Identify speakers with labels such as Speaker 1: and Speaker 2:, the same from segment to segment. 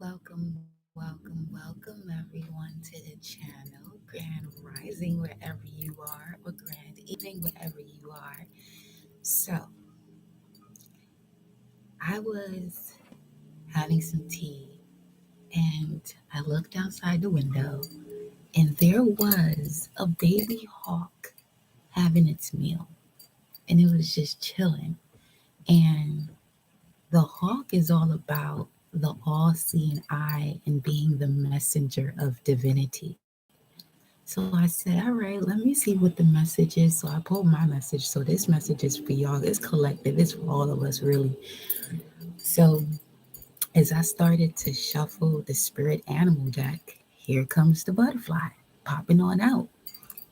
Speaker 1: Welcome everyone to the channel. Grand Rising wherever you are, or Grand Evening wherever you are. So, I was having some tea and I looked outside the window and there was a baby hawk having its meal and it was just chilling. And the hawk is all about the all seeing eye and being the messenger of divinity. So I said, all right, let me see what the message is. So I pulled my message. So this message is for y'all. It's collective. It's for all of us, really. So as I started to shuffle the spirit animal deck, here comes the butterfly popping on out.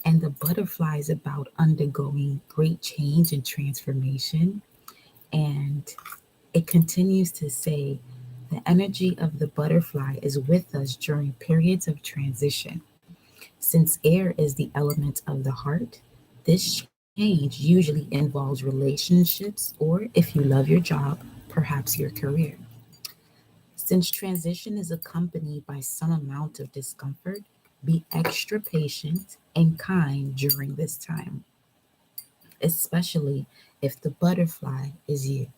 Speaker 1: And the butterfly is about undergoing great change and transformation. And it continues to say, the energy of the butterfly is with us during periods of transition. Since air is the element of the heart, this change usually involves relationships or, if you love your job, perhaps your career. Since transition is accompanied by some amount of discomfort, be extra patient and kind during this time, especially if the butterfly is you.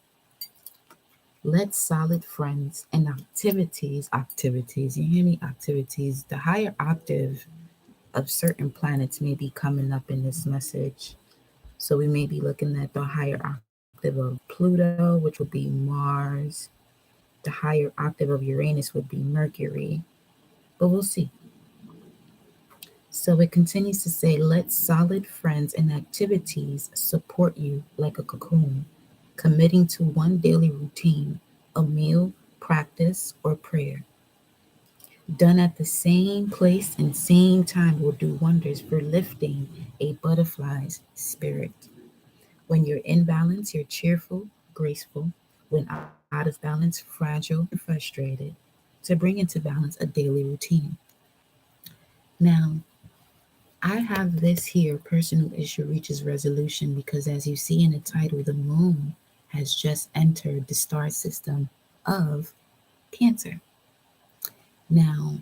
Speaker 1: Let solid friends and activities, you hear me? Activities, the higher octave of certain planets may be coming up in this message. So we may be looking at the higher octave of Pluto, which would be Mars. The higher octave of Uranus would be Mercury. But we'll see. So it continues to say, let solid friends and activities support you like a cocoon, committing to one daily routine, a meal, practice, or prayer. Done at the same place and same time will do wonders for lifting a butterfly's spirit. When you're in balance, you're cheerful, graceful. When out of balance, fragile and frustrated. To bring into balance a daily routine. Now, I have this here personal issue reaches resolution because, as you see in the title, the moon has just entered the star system of Cancer. Now,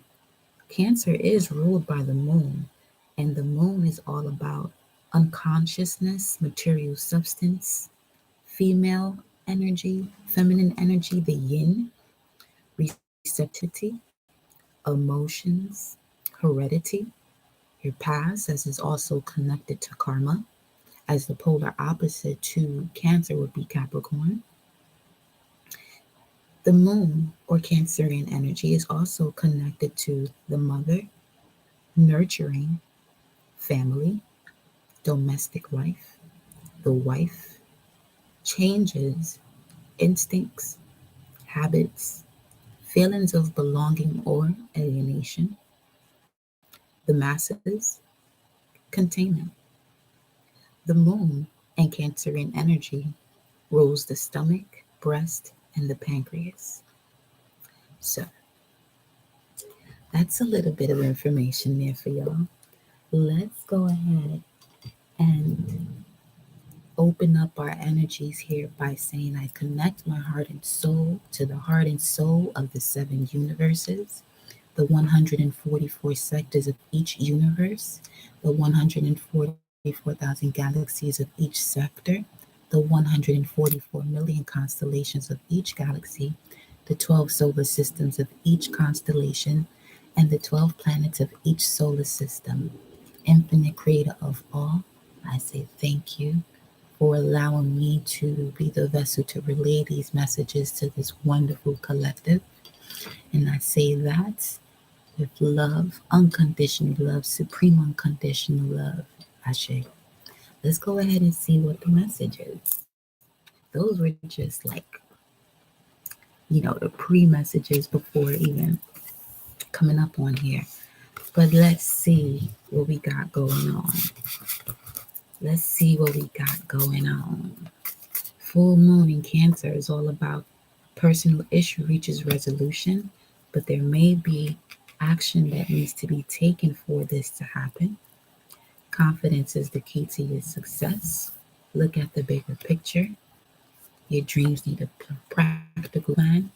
Speaker 1: Cancer is ruled by the moon, and the moon is all about unconsciousness, material substance, female energy, feminine energy, the yin, receptivity, emotions, heredity, your past, as is also connected to karma, as the polar opposite to Cancer would be Capricorn. The moon or Cancerian energy is also connected to the mother, nurturing, family, domestic life, the wife, changes, instincts, habits, feelings of belonging or alienation, the masses, containment. The moon and Cancerian energy rules the stomach, breast, and the pancreas. So that's a little bit of information there for y'all. Let's go ahead and open up our energies here by saying, I connect my heart and soul to the heart and soul of the seven universes, the 144 sectors of each universe, the 144,000 galaxies of each sector, the 144 million constellations of each galaxy, the 12 solar systems of each constellation, and the 12 planets of each solar system. Infinite creator of all, I say thank you for allowing me to be the vessel to relay these messages to this wonderful collective. And I say that with love, unconditional love, supreme unconditional love. Ashe. Let's go ahead and see what the message is. Those were just like, the pre messages before even coming up on here. But let's see what we got going on. Let's see what we got going on. Full moon in Cancer is all about personal issue reaches resolution, but there may be action that needs to be taken for this to happen. Confidence is the key to your success. Look at the bigger picture. Your dreams need a practical plan.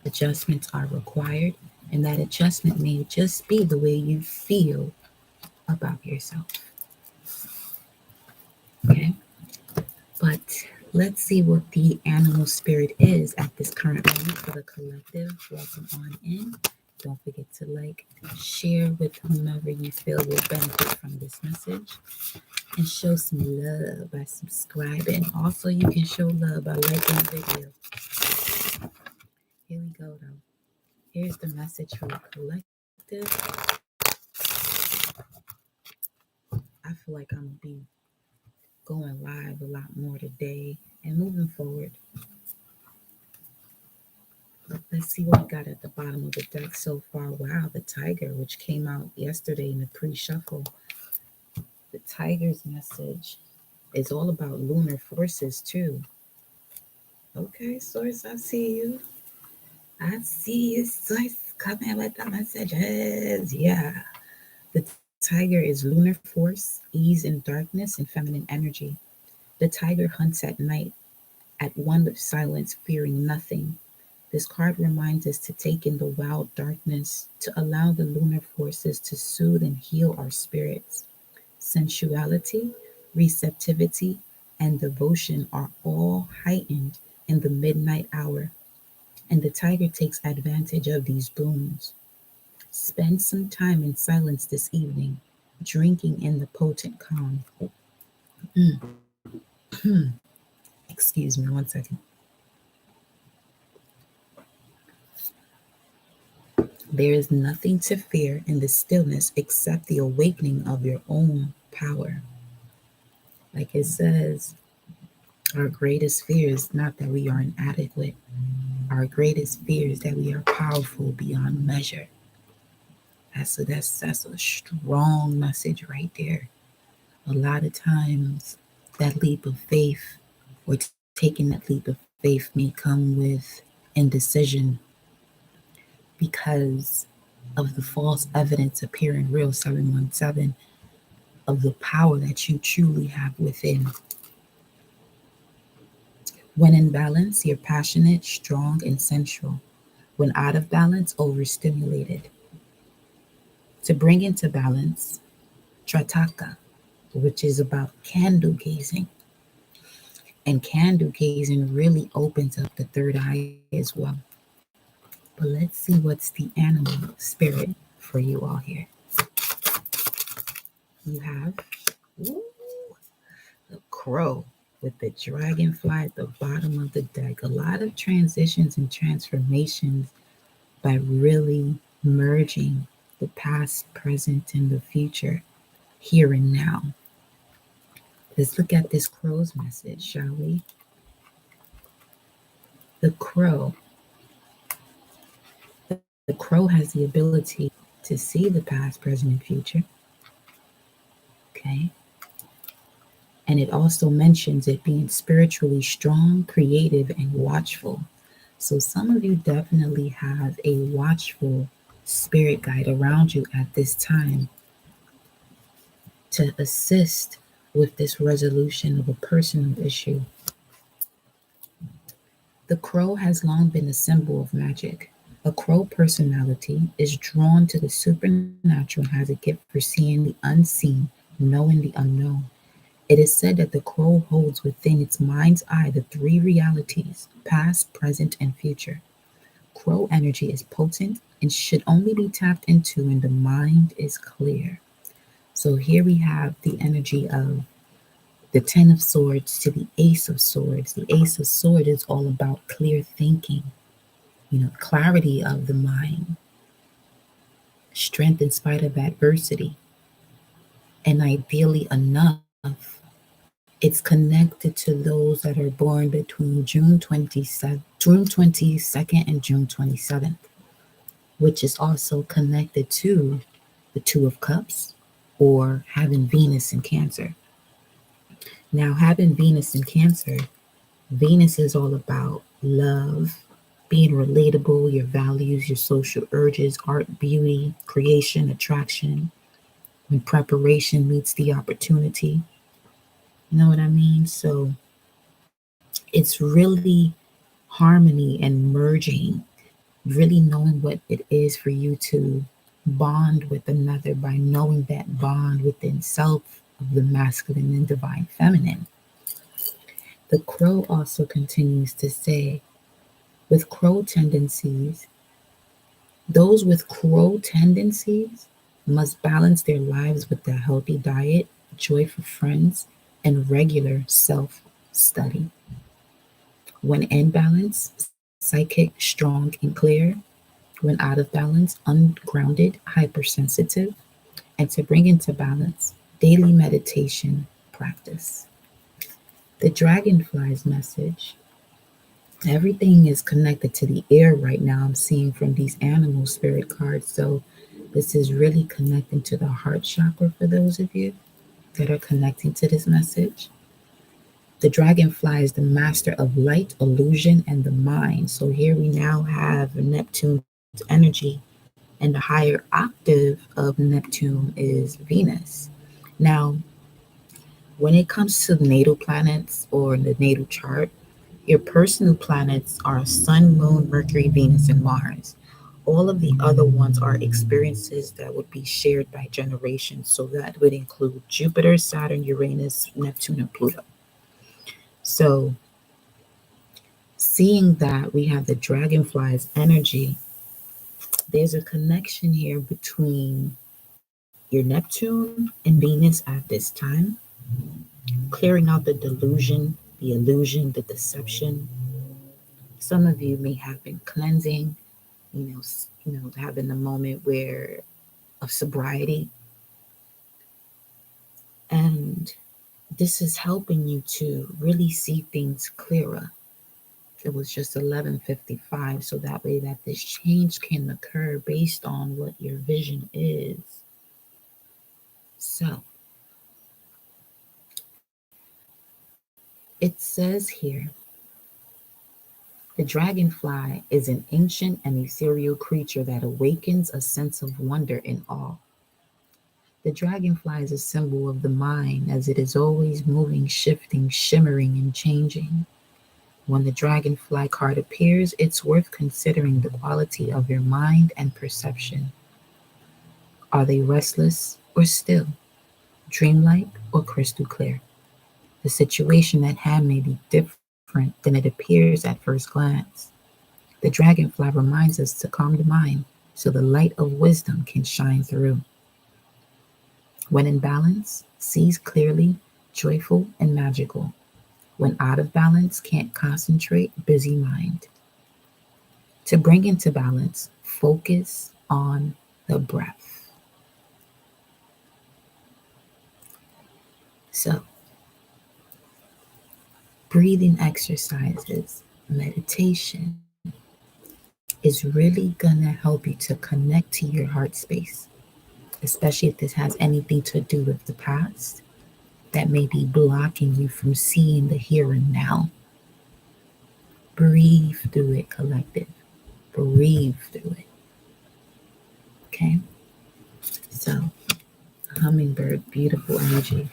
Speaker 1: Adjustments are required, and that adjustment may just be the way you feel about yourself. Okay? But let's see what the animal spirit is at this current moment for the collective. Welcome on in. Don't forget to like, share with whomever you feel will benefit from this message, and show some love by subscribing. Also, you can show love by liking the video. Here we go, though. Here's the message for the collective. I feel like I'm going to be going live a lot more today and moving forward. Let's see what we got at the bottom of the deck so far. Wow, the tiger, which came out yesterday in the pre-shuffle. The tiger's message is all about lunar forces too. Okay, source, I see you. I see you, source, coming with the messages. Yeah. The tiger is lunar force, ease and darkness, and feminine energy. The tiger hunts at night, at one with silence, fearing nothing. This card reminds us to take in the wild darkness, to allow the lunar forces to soothe and heal our spirits. Sensuality, receptivity, and devotion are all heightened in the midnight hour, and the tiger takes advantage of these boons. Spend some time in silence this evening, drinking in the potent calm. Mm. Excuse me, one second. There is nothing to fear in the stillness except the awakening of your own power. Like it says, our greatest fear is not that we are inadequate. Our greatest fear is that we are powerful beyond measure. That's a strong message right there. A lot of times, that leap of faith, or taking that leap of faith, may come with indecision because of the false evidence appearing real 717, of the power that you truly have within. When in balance, you're passionate, strong, and sensual. When out of balance, overstimulated. To bring into balance, Trataka, which is about candle gazing. And candle gazing really opens up the third eye as well. But let's see what's the animal spirit for you all here. You have ooh, the crow with the dragonfly at the bottom of the deck. A lot of transitions and transformations by really merging the past, present, and the future here and now. Let's look at this crow's message, shall we? The crow. The crow has the ability to see the past, present, and future. Okay. And it also mentions it being spiritually strong, creative, and watchful. So some of you definitely have a watchful spirit guide around you at this time to assist with this resolution of a personal issue. The crow has long been a symbol of magic. A crow personality is drawn to the supernatural and has a gift for seeing the unseen, knowing the unknown. It is said that the crow holds within its mind's eye the three realities, past, present, and future. Crow energy is potent and should only be tapped into when the mind is clear. So here we have the energy of the Ten of Swords to the Ace of Swords. The Ace of Swords is all about clear thinking, clarity of the mind, strength in spite of adversity, and ideally enough, it's connected to those that are born between June 22nd and June 27th, which is also connected to the Two of Cups or having Venus in Cancer. Now, having Venus in Cancer, Venus is all about love, being relatable, your values, your social urges, art, beauty, creation, attraction, when preparation meets the opportunity. You know what I mean? So it's really harmony and merging really knowing what it is for you to bond with another by knowing that bond within self of the masculine and divine feminine. The crow also continues to say, with crow tendencies, those with crow tendencies must balance their lives with a healthy diet, joyful friends, and regular self study. When in balance, psychic, strong, and clear. When out of balance, ungrounded, hypersensitive. And to bring into balance, daily meditation practice. The dragonfly's message. Everything is connected to the air right now. I'm seeing from these animal spirit cards. So this is really connecting to the heart chakra for those of you that are connecting to this message. The dragonfly is the master of light, illusion, and the mind. So here we now have Neptune's energy, and the higher octave of Neptune is Venus. Now, when it comes to natal planets or the natal chart, your personal planets are Sun, Moon, Mercury, Venus, and Mars. All of the other ones are experiences that would be shared by generations. So that would include Jupiter, Saturn, Uranus, Neptune, and Pluto. So, seeing that we have the dragonfly's energy, there's a connection here between your Neptune and Venus at this time, clearing out the delusion, the illusion, the deception. Some of you may have been cleansing, having a moment where of sobriety, and this is helping you to really see things clearer. It was just 11:55, so that way that this change can occur based on what your vision is. So it says here, the dragonfly is an ancient and ethereal creature that awakens a sense of wonder and awe. The dragonfly is a symbol of the mind, as it is always moving, shifting, shimmering, and changing. When the dragonfly card appears, it's worth considering the quality of your mind and perception. Are they restless or still, dreamlike or crystal clear? The situation at hand may be different than it appears at first glance. The dragonfly reminds us to calm the mind so the light of wisdom can shine through. When in balance, sees clearly, joyful, and magical. When out of balance, can't concentrate, busy mind. To bring into balance, focus on the breath. So, breathing exercises, meditation is really gonna help you to connect to your heart space, especially if this has anything to do with the past that may be blocking you from seeing the here and now. Breathe through it, collective. Breathe through it. Okay? So, hummingbird, beautiful energy,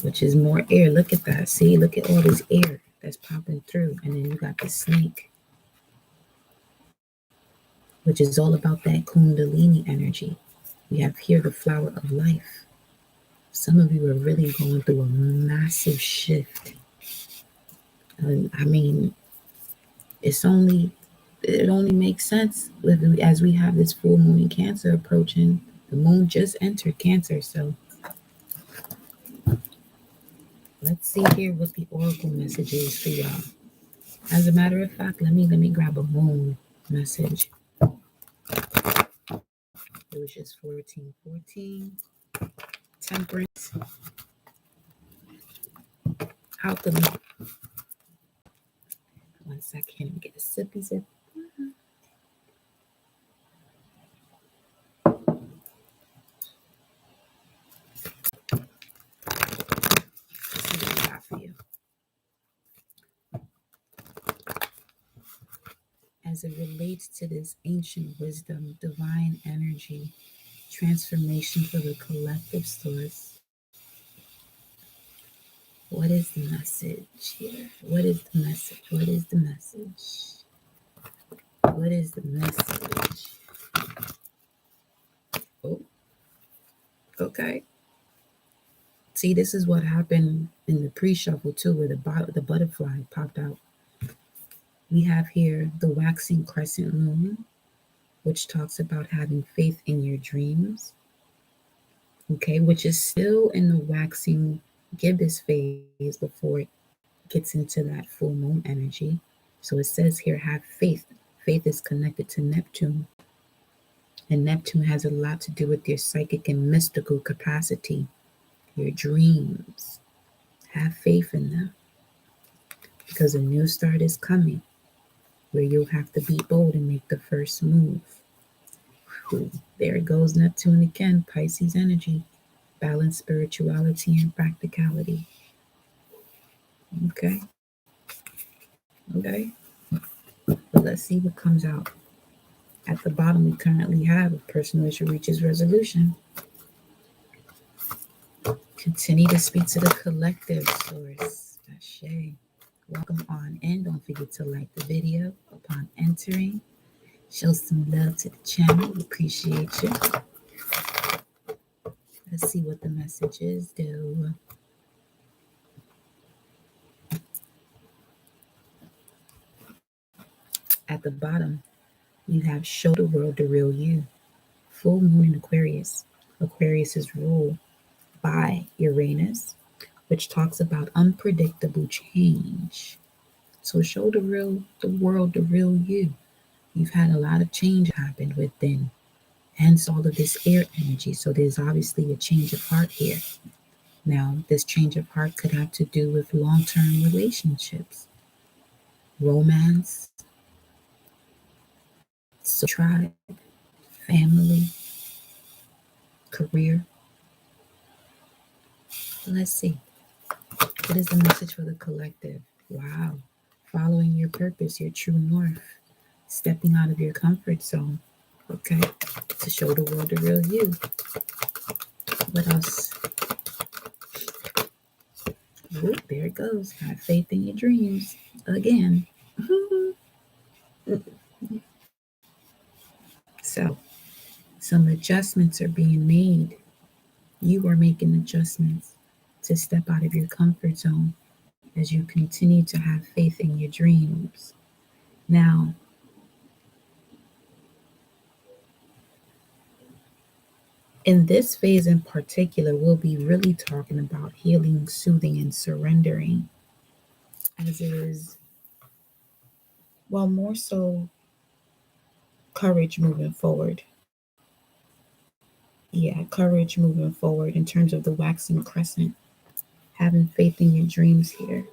Speaker 1: which is more air. Look at that. See, look at all this air that's popping through. And then you got the snake, which is all about that Kundalini energy. We have here the flower of life. Some of you are really going through a massive shift. I mean, it only makes sense as we have this full moon in Cancer approaching. The moon just entered Cancer, so let's see here what the oracle message is for y'all. As a matter of fact, let me grab a moon message. It was just 1414. Temperance. Alchemy. One second. Let me get a sippy sip. Let's see what I got for you. As it relates to this ancient wisdom, divine energy, transformation for the collective source. What is the message here? What is the message? What is the message? What is the message? Oh, okay. See, this is what happened in the pre-shuffle too, where the butterfly popped out. We have here the waxing crescent moon, which talks about having faith in your dreams. Okay, which is still in the waxing gibbous phase before it gets into that full moon energy. So it says here, have faith. Faith is connected to Neptune, and Neptune has a lot to do with your psychic and mystical capacity, your dreams. Have faith in them because a new start is coming where you'll have to be bold and make the first move. Whew, there goes Neptune again, Pisces energy, balance spirituality and practicality. Okay, okay. But let's see what comes out. At the bottom, we currently have a personal issue reaches resolution. Continue to speak to the collective source. Ashe. Welcome on in. Don't forget to like the video upon entering. Show some love to the channel. We appreciate you. Let's see what the messages do. At the bottom, you have show the world the real you. Full moon in Aquarius. Aquarius is ruled by Uranus, which talks about unpredictable change. So show the world the real you. You've had a lot of change happen within, hence all of this air energy. So there's obviously a change of heart here. Now, this change of heart could have to do with long-term relationships, romance, so tribe, family, career. Let's see. What is the message for the collective? Wow. Following your purpose, your true north, stepping out of your comfort zone. Okay. To show the world the real you. What else? Ooh, there it goes. Have faith in your dreams. Again. So, some adjustments are being made. You are making adjustments to step out of your comfort zone as you continue to have faith in your dreams. Now, in this phase in particular, we'll be really talking about healing, soothing, and surrendering, as it is, well, more so courage moving forward. Yeah, courage moving forward in terms of the waxing crescent, having faith in your dreams here.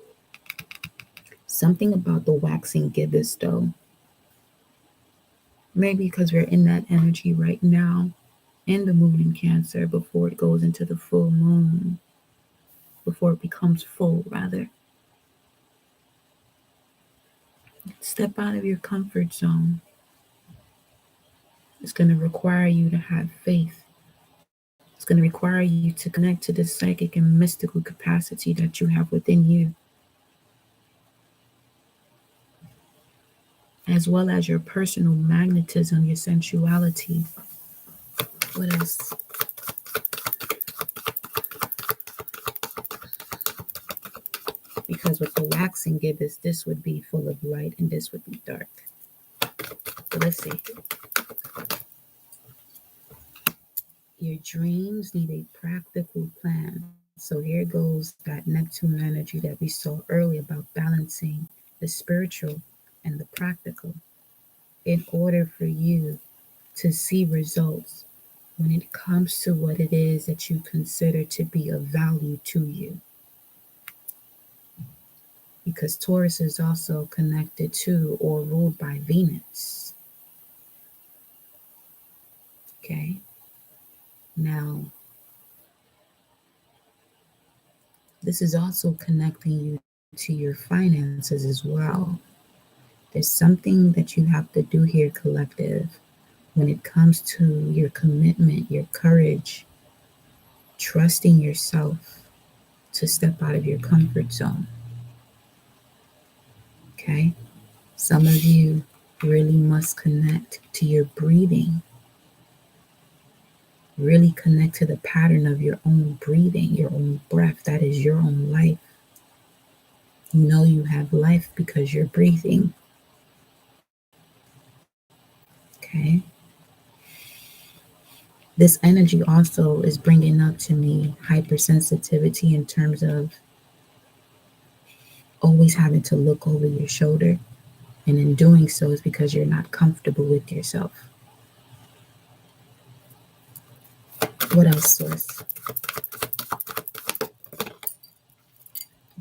Speaker 1: Something about the waxing gibbous, though. Maybe because we're in that energy right now, in the moon in Cancer, before it goes into the full moon, before it becomes full, rather. Step out of your comfort zone. It's going to require you to have faith. It's going to require you to connect to the psychic and mystical capacity that you have within you, as well as your personal magnetism, your sensuality. What else? Because with the waxing gibbous, this would be full of light and this would be dark. So let's see. Your dreams need a practical plan. So here goes that Neptune energy that we saw earlier about balancing the spiritual and the practical in order for you to see results when it comes to what it is that you consider to be of value to you. Because Taurus is also connected to or ruled by Venus. Okay. Now, this is also connecting you to your finances as well. There's something that you have to do here, collective, when it comes to your commitment, your courage, trusting yourself to step out of your comfort zone. Okay? Some of you You really must connect to your breathing. Really connect to the pattern of your own breathing, your own breath. That is your own life. You know you have life because you're breathing. Okay. This energy also is bringing up to me hypersensitivity in terms of always having to look over your shoulder. And in doing so is because you're not comfortable with yourself. What else, Source?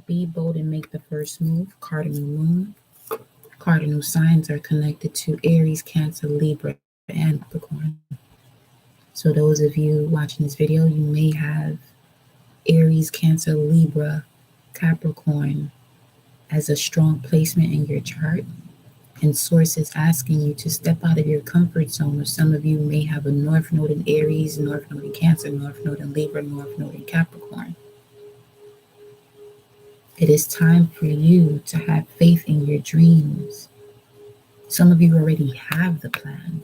Speaker 1: Be bold and make the first move. Cardinal moon. Cardinal signs are connected to Aries, Cancer, Libra, and Capricorn. So those of you watching this video, you may have Aries, Cancer, Libra, Capricorn as a strong placement in your chart. And Source is asking you to step out of your comfort zone. Or some of you may have a North Node in Aries, North Node in Cancer, North Node in Libra, North Node in Capricorn. It is time for you to have faith in your dreams. Some of you already have the plan,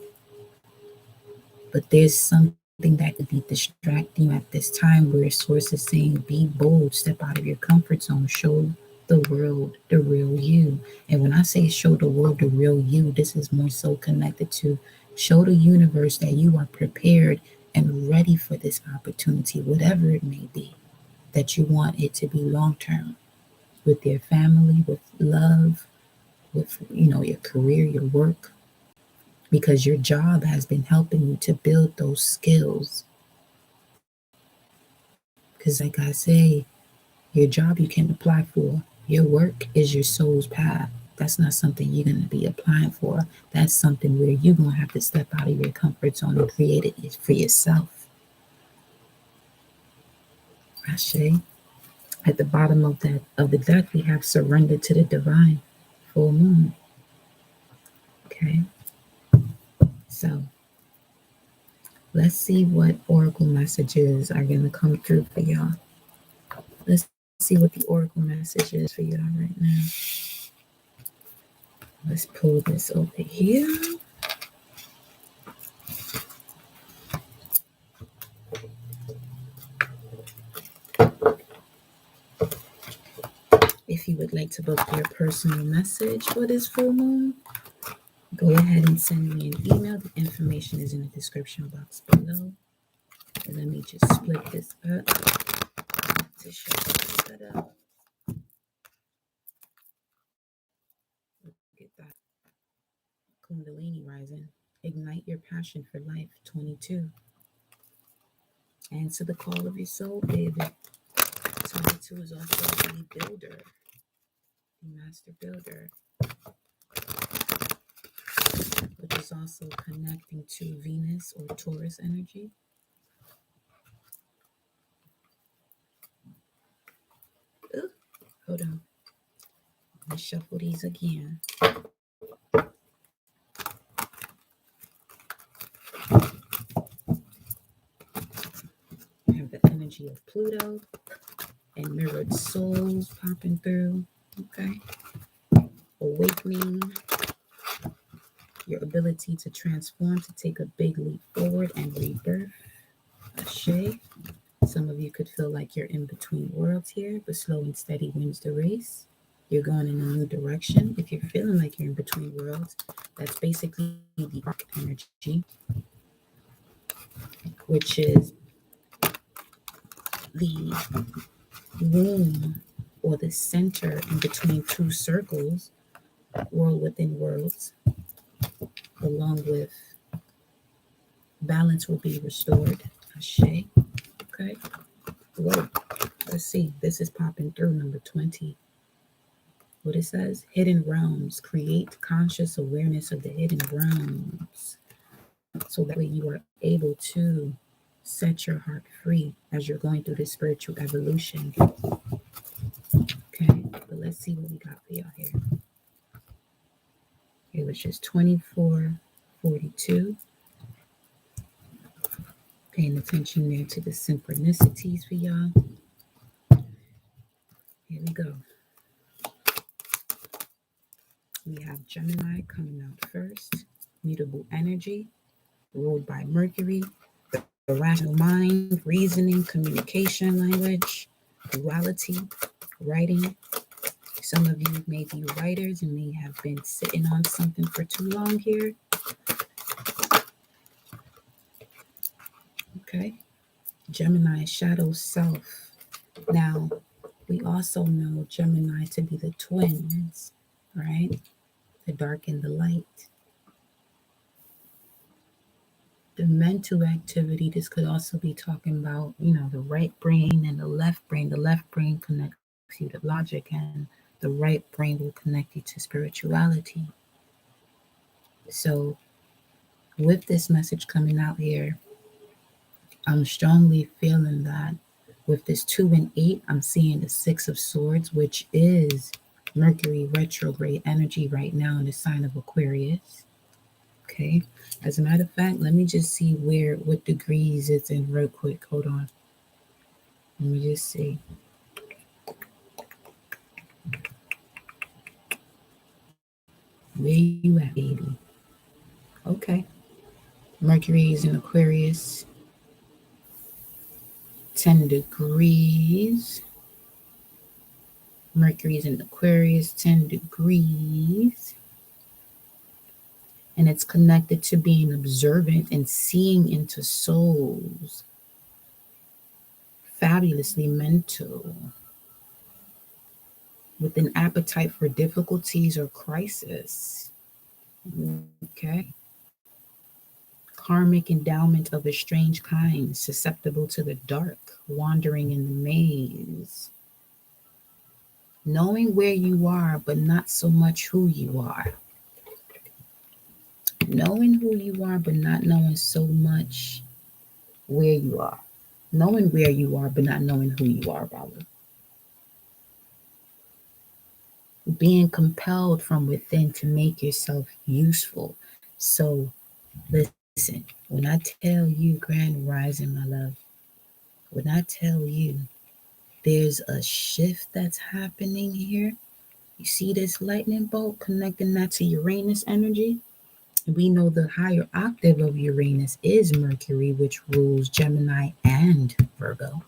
Speaker 1: but there's something that could be distracting you at this time where Source is saying, be bold, step out of your comfort zone, show the world the real you. And when I say show the world the real you, this is more so connected to show the universe that you are prepared and ready for this opportunity, whatever it may be, that you want it to be long term with your family, with love, with your career, your work, because your job has been helping you to build those skills. Because like I say, your job you can apply for. Your work is your soul's path. That's not something you're going to be applying for. That's something where you're going to have to step out of your comfort zone and create it for yourself. Ashe. At the bottom of the deck, we have surrender to the divine. Full moon. Okay. So let's see what oracle messages are going to come through for y'all. Let's see what the oracle message is for y'all right now. Let's pull this over here. If you would like to book your personal message for this full moon, go ahead and send me an email. The information is in the description box below. And let me just split this up to show you the setup. Look at that. Kundalini rising. Ignite your passion for life, 22. Answer the call of your soul, baby. 22 is also the builder, the master builder, which is also connecting to Venus or Taurus energy. Ooh, hold on. Let's shuffle these again. We have the energy of Pluto and mirrored souls popping through. Okay. Awakening your ability to transform, to take a big leap forward and rebirth. Ashe. Some of you could feel like you're in between worlds here, but slow and steady wins the race. You're going in a new direction. If you're feeling like you're in between worlds, that's basically the arc energy, which is the womb or the center in between two circles, world within worlds, along with balance will be restored. Ashe. Okay. Whoa. Let's see. This is popping through number 20. What it says, hidden realms, create conscious awareness of the hidden realms. So that way you are able to set your heart free as you're going through this spiritual evolution. Okay, but let's see what we got for y'all here. It was just 2442. Paying attention there to the synchronicities for y'all. Here we go. We have Gemini coming out first. Mutable energy, ruled by Mercury, the rational mind, reasoning, communication, language, duality, writing. Some of you may be writers and may have been sitting on something for too long here. Okay. Gemini, shadow self. Now, we also know Gemini to be the twins, right? The dark and the light. The mental activity, this could also be talking about, the right brain and the left brain. The left brain connects you to logic, and the right brain will connect you to spirituality. So, with this message coming out here, I'm strongly feeling that with this 2 and 8, I'm seeing the 6 of Swords, which is Mercury retrograde energy right now in the sign of Aquarius. Okay. As a matter of fact, let me just see what degrees it's in real quick. Hold on. Let me just see. Where you at, baby? Okay. Mercury is in Aquarius. 10 degrees. Mercury is in Aquarius, 10 degrees. And it's connected to being observant and seeing into souls. Fabulously mental. With an appetite for difficulties or crisis. Okay. Karmic endowment of a strange kind, susceptible to the dark, wandering in the maze. Knowing where you are, but not so much who you are. Knowing who you are, but not knowing so much where you are. Knowing where you are, but not knowing who you are, rather. Being compelled from within to make yourself useful. So, listen, when I tell you, Grand Rising, my love, when I tell you there's a shift that's happening here, you see this lightning bolt connecting that to Uranus energy? We know the higher octave of Uranus is Mercury, which rules Gemini and Virgo.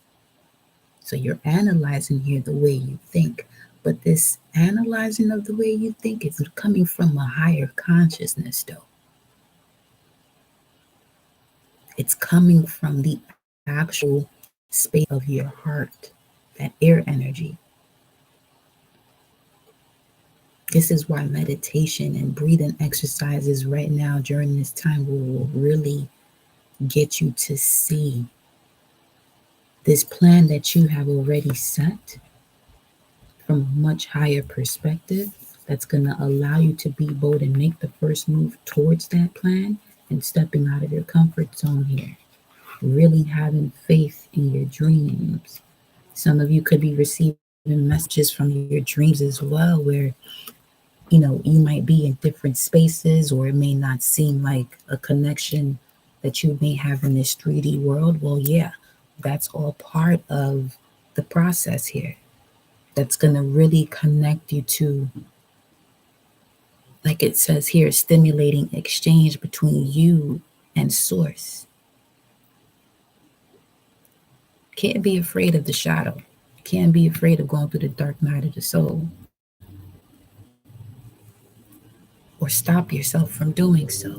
Speaker 1: So you're analyzing here the way you think. But this analyzing of the way you think is coming from a higher consciousness, though. It's coming from the actual space of your heart, that air energy. This is why meditation and breathing exercises right now during this time will really get you to see this plan that you have already set from a much higher perspective that's going to allow you to be bold and make the first move towards that plan and stepping out of your comfort zone here. Really having faith in your dreams. Some of you could be receiving messages from your dreams as well, where you might be in different spaces, or it may not seem like a connection that you may have in this 3D world. Well, yeah, that's all part of the process here. That's going to really connect you to, like it says here, stimulating exchange between you and source. Can't be afraid of the shadow. Can't be afraid of going through the dark night of the soul. Or stop yourself from doing so,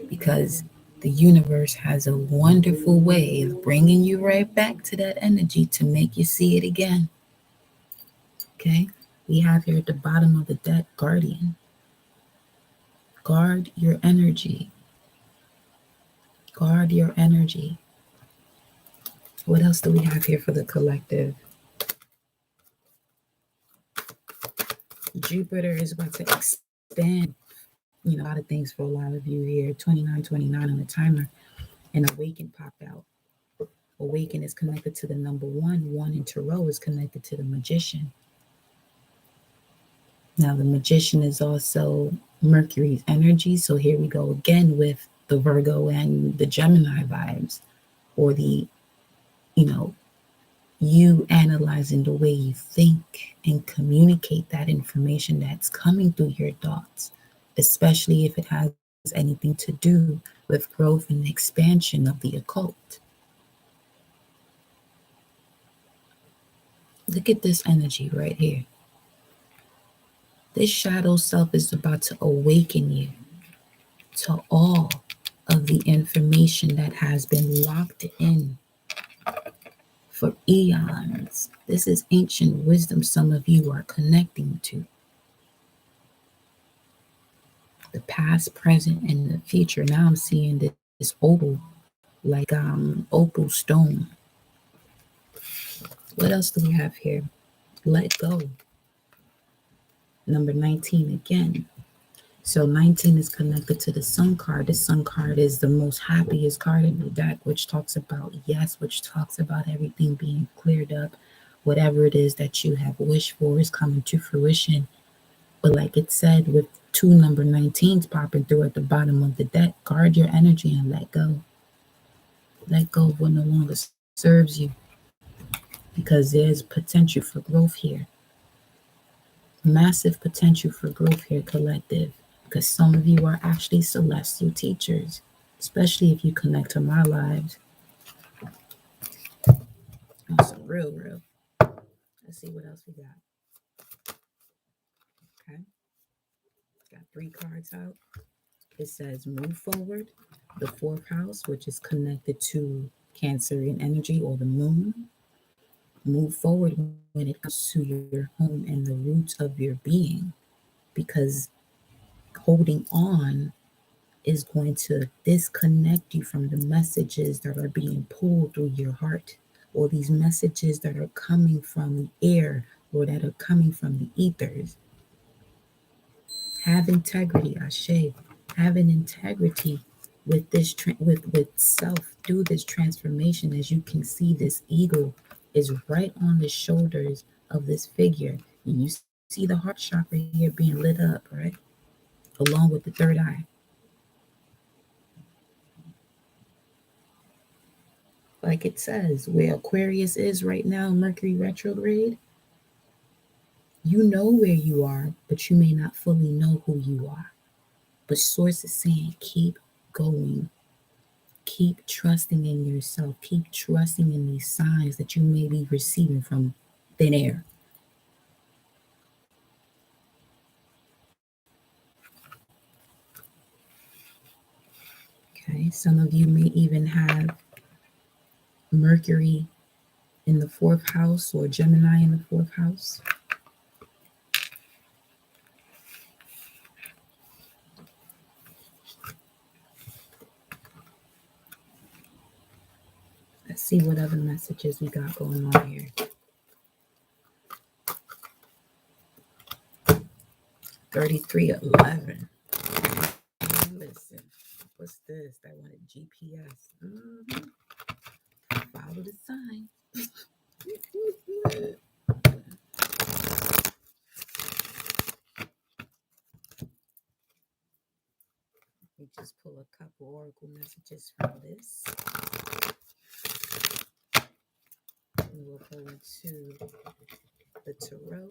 Speaker 1: because the universe has a wonderful way of bringing you right back to that energy to make you see it again. Okay? We have here at the bottom of the deck, Guardian. Guard your energy. Guard your energy. What else do we have here for the collective? Jupiter is about to expand, a lot of things for a lot of you here. 2929 on the timer. And Awaken popped out. Awaken is connected to the number 1. 1 in Tarot is connected to the Magician. Now, the Magician is also Mercury's energy. So here we go again with the Virgo and the Gemini vibes, or the, You analyzing the way you think and communicate that information that's coming through your thoughts, especially if it has anything to do with growth and expansion of the occult. Look at this energy right here. This shadow self is about to awaken you to all of the information that has been locked in for eons. This is ancient wisdom some of you are connecting to. The past, present, and the future. Now I'm seeing this opal, like opal stone. What else do we have here? Let go. Number 19 again. So 19 is connected to the sun card. The sun card is the most happiest card in the deck, which talks about yes, which talks about everything being cleared up. Whatever it is that you have wished for is coming to fruition. But like it said, with two number 19s popping through at the bottom of the deck, guard your energy and let go. Let go of what no longer serves you, because there's potential for growth here. Massive potential for growth here, collective, because some of you are actually celestial teachers, especially if you connect to my lives. On some real. Let's see what else we got. Okay. Got 3 cards out. It says move forward. The 4th house, which is connected to Cancerian energy or the moon. Move forward when it comes to your home and the roots of your being, because holding on is going to disconnect you from the messages that are being pulled through your heart, or these messages that are coming from the air or that are coming from the ethers. Have integrity, Ashe. Have an integrity with this with self. Do this transformation. As you can see, this eagle is right on the shoulders of this figure. And you see the heart chakra here being lit up, right? Along with the 3rd eye. Like it says, where Aquarius is right now, Mercury retrograde, you know where you are, but you may not fully know who you are. But Source is saying, keep going. Keep trusting in yourself. Keep trusting in these signs that you may be receiving from thin air. Okay, some of you may even have Mercury in the 4th house or Gemini in the 4th house. Let's see what other messages we got going on here. 3311. Listen, what's this? That wanted GPS. Follow the sign. We just pull a couple oracle messages from this. And we'll go into the tarot.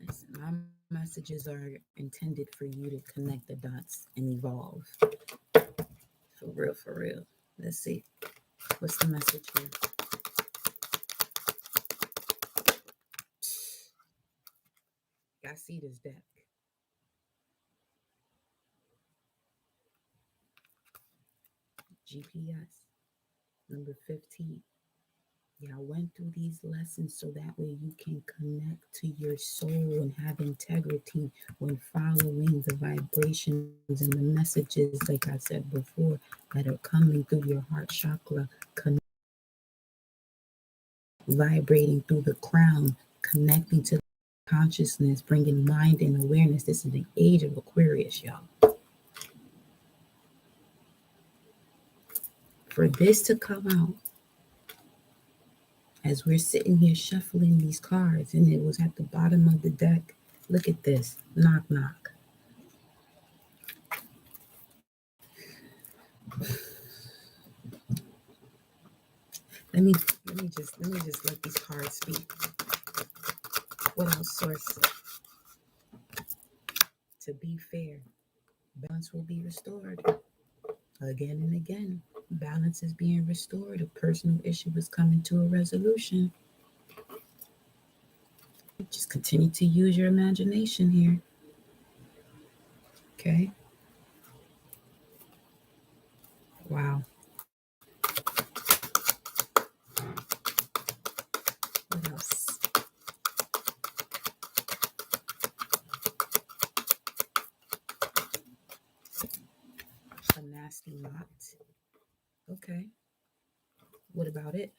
Speaker 1: Listen, my messages are intended for you to connect the dots and evolve. For real. Let's see. What's the message here? I see this deck. GPS, number 15. Yeah, I went through these lessons so that way you can connect to your soul and have integrity when following the vibrations and the messages, like I said before, that are coming through your heart chakra, vibrating through the crown, connecting to consciousness, bringing mind and awareness. This is the age of Aquarius, y'all. For this to come out, as we're sitting here shuffling these cards, and it was at the bottom of the deck. Look at this. Knock, knock. Let me let me just let these cards speak. What else, source? To be fair, balance will be restored again and again. Balance is being restored. A personal issue is coming to a resolution. Just continue to use your imagination here. Okay. Wow. What else? A nasty knot. Okay. What about it?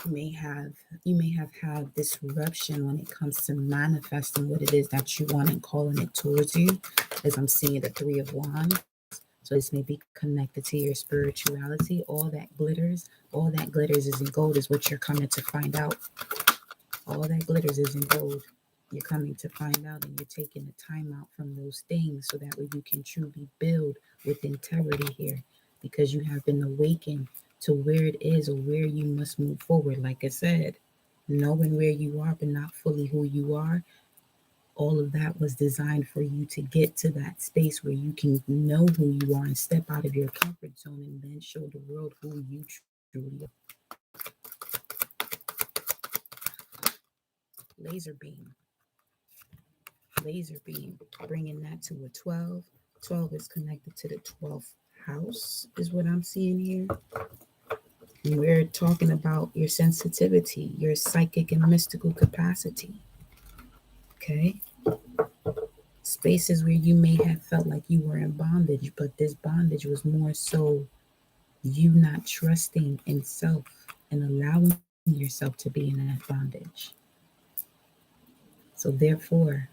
Speaker 1: You may have had disruption when it comes to manifesting what it is that you want and calling it towards you. As I'm seeing the Three of Wands. So this may be connected to your spirituality. All that glitters is in gold is what you're coming to find out. All that glitters is in gold. You're coming to find out, and you're taking the time out from those things so that way you can truly build with integrity here, because you have been awakened to where it is or where you must move forward. Like I said, knowing where you are but not fully who you are, all of that was designed for you to get to that space where you can know who you are and step out of your comfort zone and then show the world who you truly are. Laser beam. Laser beam. Bringing that to a 12. 12 is connected to the 12th house, is what I'm seeing here. And we're talking about your sensitivity, your psychic and mystical capacity. Okay? Spaces where you may have felt like you were in bondage, but this bondage was more so you not trusting in self and allowing yourself to be in that bondage. So therefore,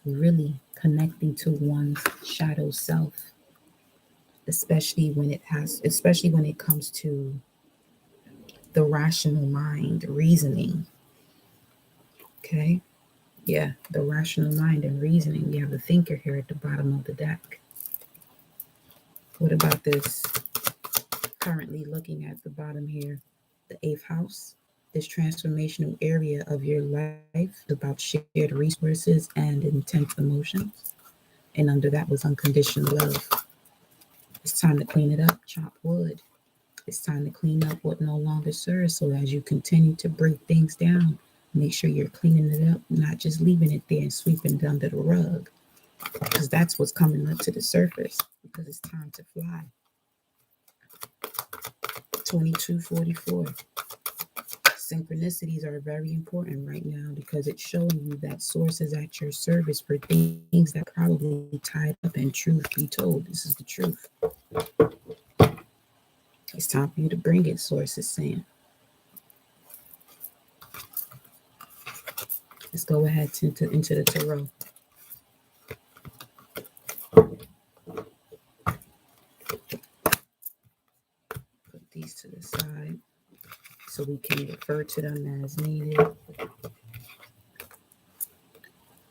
Speaker 1: really connecting to one's shadow self, especially when it comes to the rational mind, reasoning. Okay? Yeah, the rational mind and reasoning. You have the thinker here at the bottom of the deck. What about this? Currently looking at the bottom here, the 8th house. This transformational area of your life about shared resources and intense emotions. And under that was unconditional love. It's time to clean it up, chop wood. It's time to clean up what no longer serves. So as you continue to break things down, make sure you're cleaning it up, not just leaving it there and sweeping it under the rug. Because that's what's coming up to the surface. Because it's time to fly. 2244. Synchronicities are very important right now because it's showing you that source is at your service for things that probably tied up. And truth be told, this is the truth. It's time for you to bring it, source is saying. Let's go ahead into the tarot. Put these to the side so we can refer to them as needed.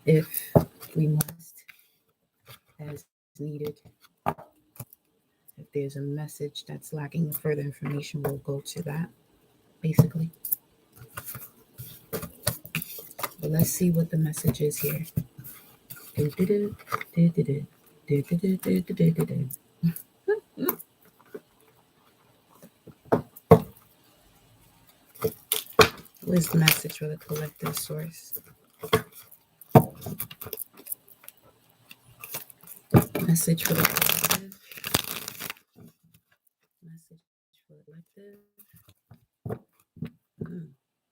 Speaker 1: If we must, as needed. If there's a message that's lacking further information, we'll go to that, basically. But let's see what the message is here. What is the message for the collective source? Message for the collective. Message for the collective.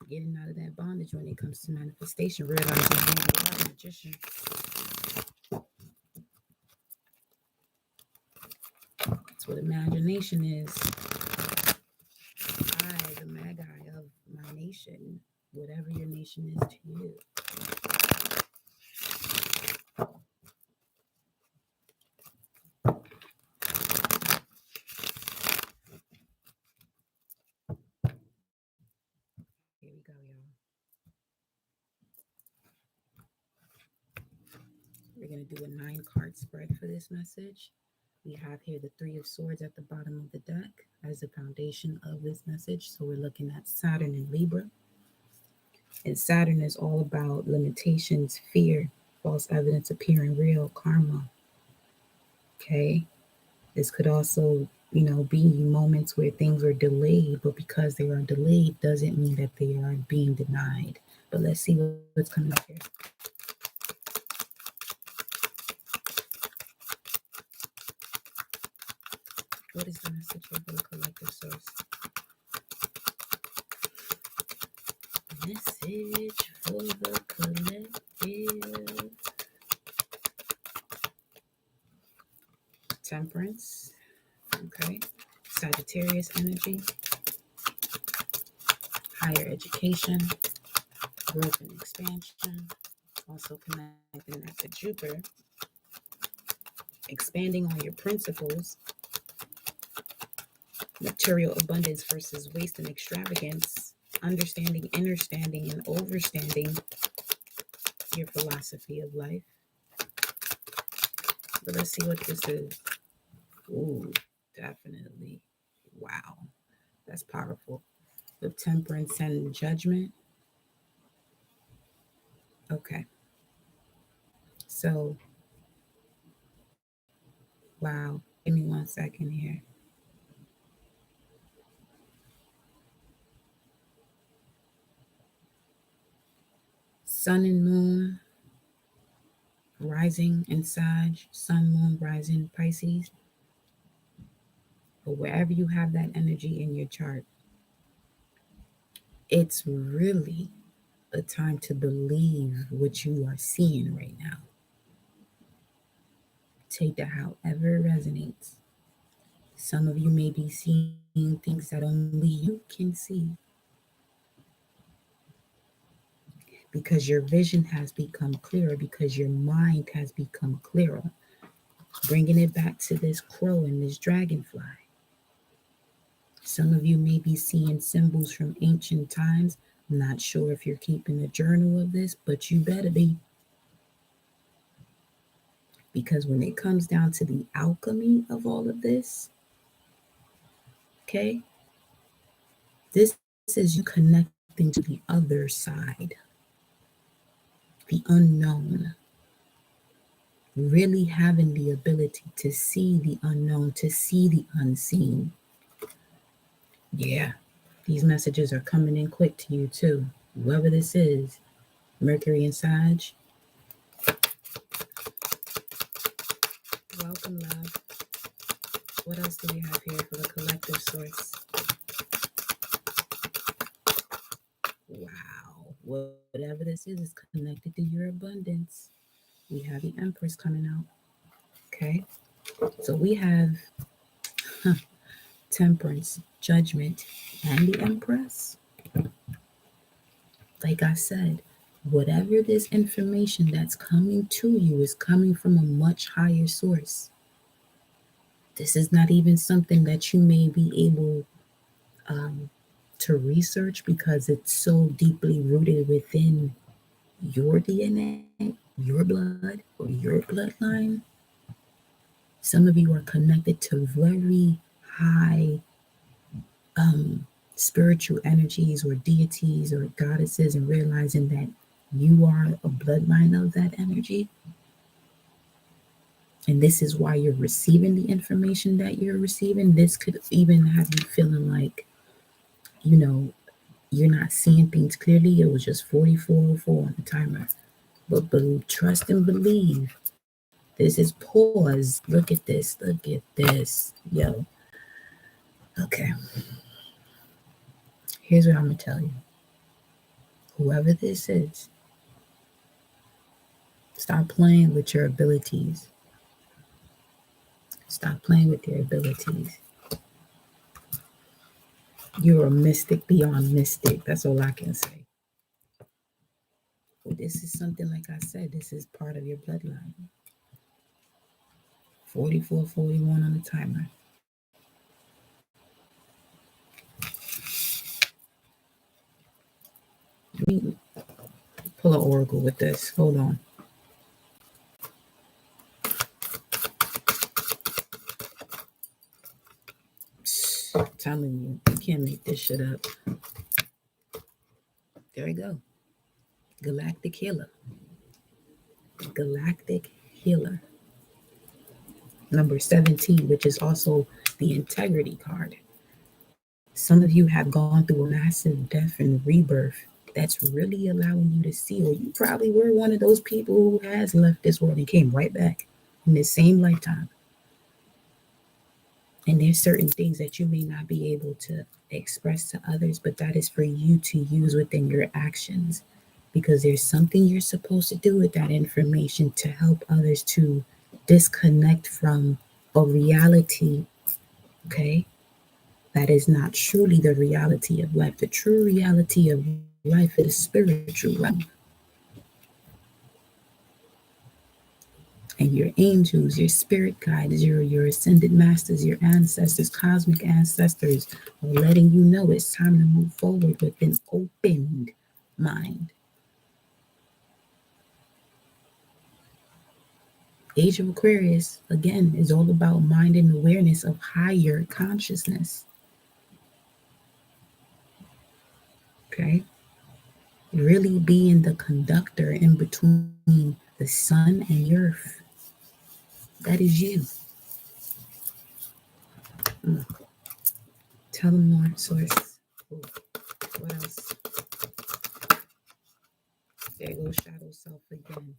Speaker 1: Getting out of that bondage when it comes to manifestation. Realizing who you are, a magician. That's what imagination is. I, the magi of my nation, whatever your nation is to you. Here we go, y'all. We're going to do a 9-card spread for this message. We have here the Three of Swords at the bottom of the deck as the foundation of this message. So we're looking at Saturn and Libra. And Saturn is all about limitations, fear, false evidence appearing real, karma. Okay. This could also, be moments where things are delayed, but because they are delayed doesn't mean that they are being denied. But let's see what's coming up here. What is the message here for the collective source? Message for the collective. Temperance. Okay. Sagittarius energy. Higher education. Growth and expansion. Also connecting that to Jupiter. Expanding on your principles. Material abundance versus waste and extravagance. Understanding, understanding, and overstanding your philosophy of life. But let's see what this is. Ooh, definitely. Wow. That's powerful. With temperance and judgment. Okay. So, wow. Give me 1 second here. Sun and moon rising in Sag, sun, moon, rising Pisces. But wherever you have that energy in your chart, it's really a time to believe what you are seeing right now. Take that however it resonates. Some of you may be seeing things that only you can see because your vision has become clearer, because your mind has become clearer. Bringing it back to this crow and this dragonfly. Some of you may be seeing symbols from ancient times. I'm not sure if you're keeping a journal of this, but you better be. Because when it comes down to the alchemy of all of this, okay, this is you connecting to the other side, the unknown, really having the ability to see the unknown, to see the unseen. Yeah, these messages are coming in quick to you too. Whoever this is, Mercury and Sag. Welcome, love. What else do we have here for the collective source? Wow. Whatever this is connected to your abundance. We have the Empress coming out. Okay. So we have Temperance, Judgment, and the Empress. Like I said, whatever this information that's coming to you is coming from a much higher source. This is not even something that you may be able to research because it's so deeply rooted within your DNA, your blood, or your bloodline. Some of you are connected to very high spiritual energies or deities or goddesses and realizing that you are a bloodline of that energy. And this is why you're receiving the information that you're receiving. This could even have you feeling like, you're not seeing things clearly. It was just 4404 on the timer. But trust and believe. This is pause. Look at this. Look at this. Yo. Okay. Here's what I'm going to tell you. Whoever this is, stop playing with your abilities. Stop playing with your abilities. You're a mystic beyond mystic. That's all I can say. Well, this is something, like I said, this is part of your bloodline. 4441 on the timer. Let me pull an oracle with this. Hold on. I'm telling you can't make this shit up. There we go. Galactic Healer. Galactic Healer. Number 17, which is also the Integrity card. Some of you have gone through a massive death and rebirth that's really allowing you to see, or you probably were one of those people who has left this world and came right back in the same lifetime. And there's certain things that you may not be able to express to others, but that is for you to use within your actions, because there's something you're supposed to do with that information to help others to disconnect from a reality, okay, that is not truly the reality of life. The true reality of life is the spiritual realm. And your angels, your spirit guides, your ascended masters, your ancestors, cosmic ancestors are letting you know it's time to move forward with an opened mind. Age of Aquarius, again, is all about mind and awareness of higher consciousness. Okay? Really being the conductor in between the sun and the earth. That is you. Tell them more, source. Ooh, what else? There goes shadow self again.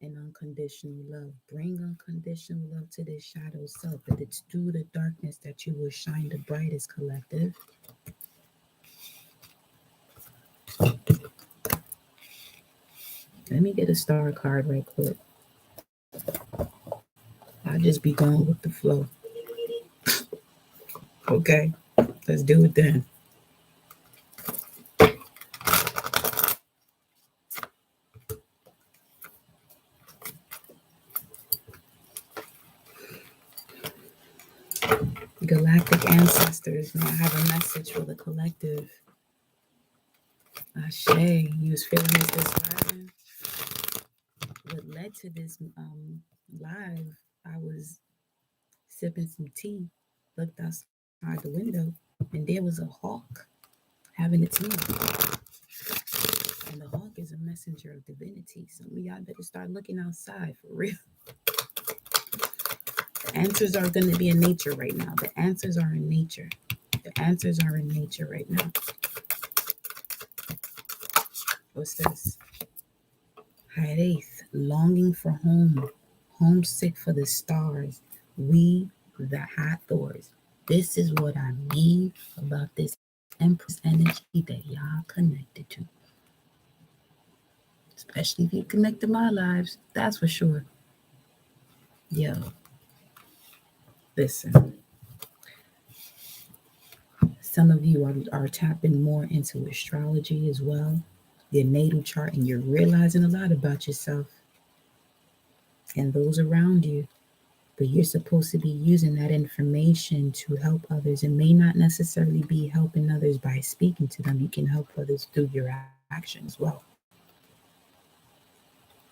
Speaker 1: And unconditional love. Bring unconditional love to this shadow self. That it's through the darkness that you will shine the brightest, collective. Let me get a star card right quick. I'll just be going with the flow. Okay, let's do it then. Galactic ancestors, may I have a message for the collective? Ashe, you was feeling this rising. What led to this live, I was sipping some tea, looked outside the window, and there was a hawk having its meal. And the hawk is a messenger of divinity. Some of y'all better start looking outside for real. The answers are going to be in nature right now. The answers are in nature. The answers are in nature right now. What's this? Harith, longing for home, homesick for the stars. We, the Hathors. This is what I mean about this Empress energy that y'all connected to. Especially if you connect to my lives, that's for sure. Yo, listen. Some of you are tapping more into astrology as well, your natal chart, and you're realizing a lot about yourself and those around you. But you're supposed to be using that information to help others. It may not necessarily be helping others by speaking to them. You can help others through your action as well.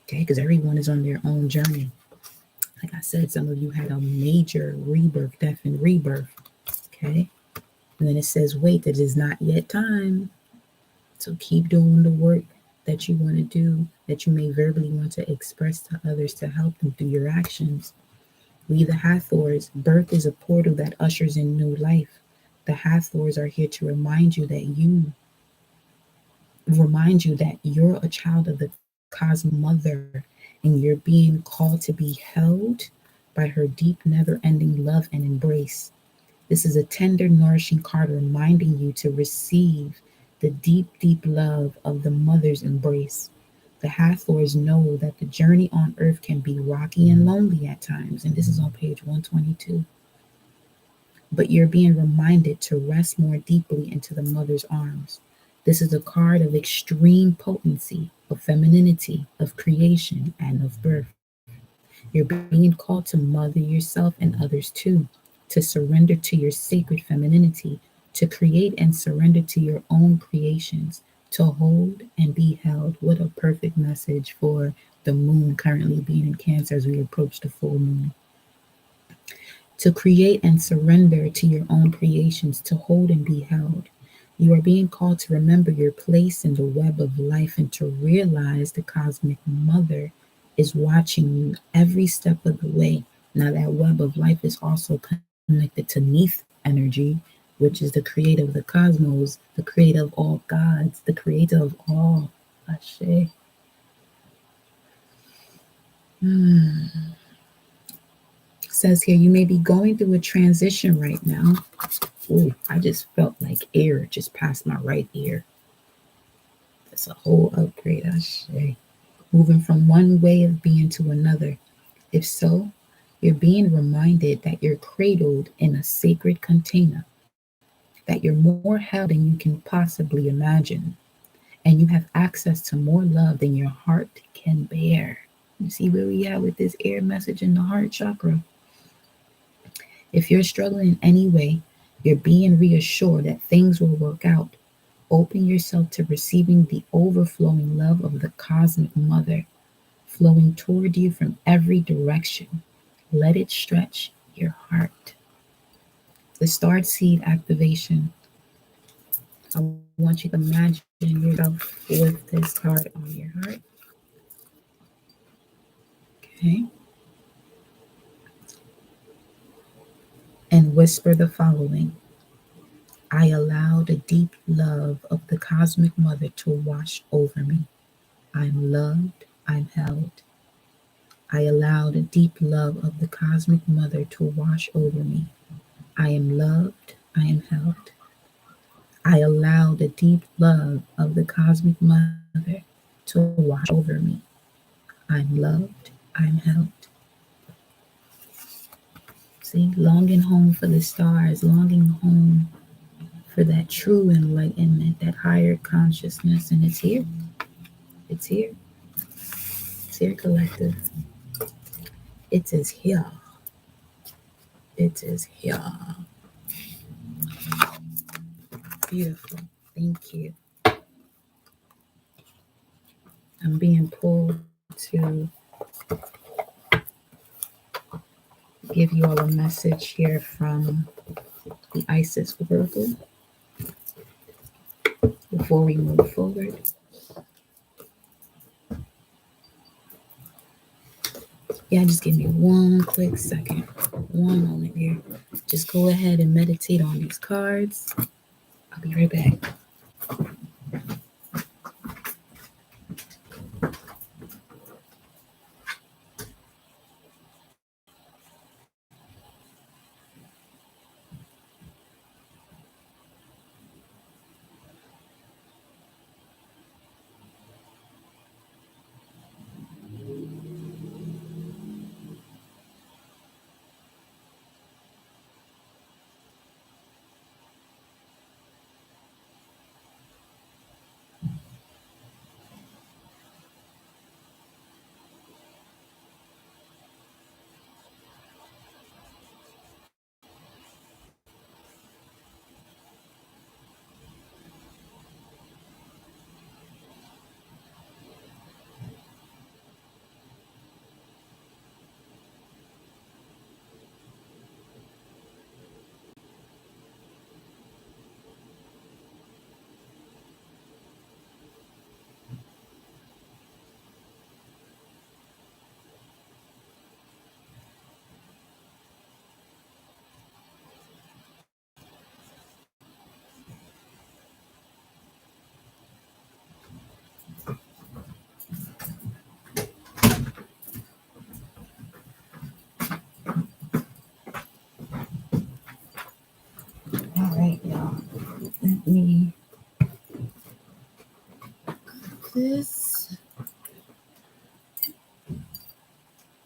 Speaker 1: Okay, because everyone is on their own journey. Like I said, some of you had a major rebirth, death and rebirth. Okay. And then it says, wait, it is not yet time. So keep doing the work that you want to do, that you may verbally want to express to others to help them through your actions. We, the Hathors, birth is a portal that ushers in new life. The Hathors are here to remind you that you're a child of the cosmic mother, and you're being called to be held by her deep, never-ending love and embrace. This is a tender, nourishing card reminding you to receive the deep, deep love of the mother's embrace. The Hathors know that the journey on earth can be rocky and lonely at times, and this is on page 122. But you're being reminded to rest more deeply into the mother's arms. This is a card of extreme potency, of femininity, of creation, and of birth. You're being called to mother yourself and others too, to surrender to your sacred femininity, to create and surrender to your own creations, to hold and be held. What a perfect message for the moon currently being in Cancer as we approach the full moon. to create and surrender to your own creations, to hold and be held. You are being called to remember your place in the web of life and to realize the cosmic mother is watching you every step of the way. Now, that web of life is also connected to Neith energy, which is the creator of the cosmos, the creator of all gods, the creator of all. Ashe. Says here, you may be going through a transition right now. Ooh, I just felt like air just passed my right ear. That's a whole upgrade, I say. Moving from one way of being to another. If so, you're being reminded that you're cradled in a sacred container, that you're more held than you can possibly imagine, and you have access to more love than your heart can bear. You see where we are with this air message in the heart chakra? If you're struggling in any way, you're being reassured that things will work out. Open yourself to receiving the overflowing love of the cosmic mother flowing toward you from every direction. Let it stretch your heart. The star seed activation. I want you to imagine yourself with this card on your heart. Okay. And whisper the following: I allow the deep love of the cosmic mother to wash over me. I'm loved, I'm held. I allow the deep love of the cosmic mother to wash over me. I am loved, I am held. I allow the deep love of the cosmic mother to wash over me. I'm loved, I'm held. See, longing home for the stars, longing home for that true enlightenment, that higher consciousness, and it's here. It's here. It's here, collective. It is here. It is here. Beautiful. Thank you. I'm being pulled to give you all a message here from the Isis Oracle before we move forward. Yeah, just give me one quick second. One moment here. Just go ahead and meditate on these cards. I'll be right back. All right, y'all. Let me this.